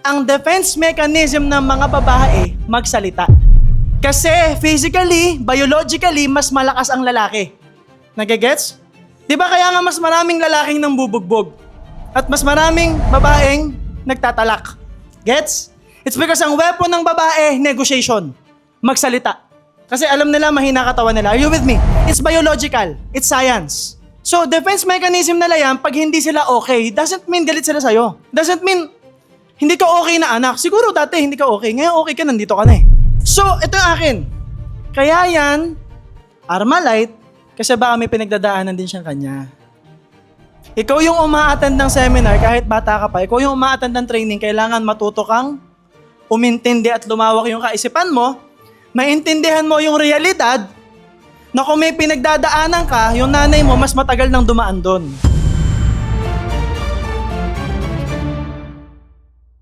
ang defense mechanism ng mga babae magsalita. Kasi physically, biologically, mas malakas ang lalaki. Nagigets? Di ba kaya nga mas maraming lalaking nang bubugbog at mas maraming babaeng nagtatalak? Gets? It's because ang weapon ng babae, negotiation. Magsalita. Kasi alam nila mahina katawan nila. Are you with me? It's biological. It's science. So, defense mechanism nila yan, pag hindi sila okay, doesn't mean galit sila sa'yo. Doesn't mean hindi ka okay na anak. Siguro dati hindi ka okay. Ngayon okay ka, nandito ka na eh. So, ito yung akin. Kaya yan, Armalite, kasi baka may pinagdadaanan din siyang kanya. Ikaw yung umaattend ng seminar kahit bata ka pa. Ikaw yung umaattend ng training, kailangan matuto kang umintindi at lumawak yung kaisipan mo. Maintindihan mo yung realidad na kung may pinagdadaanan ka, yung nanay mo mas matagal nang dumaan doon.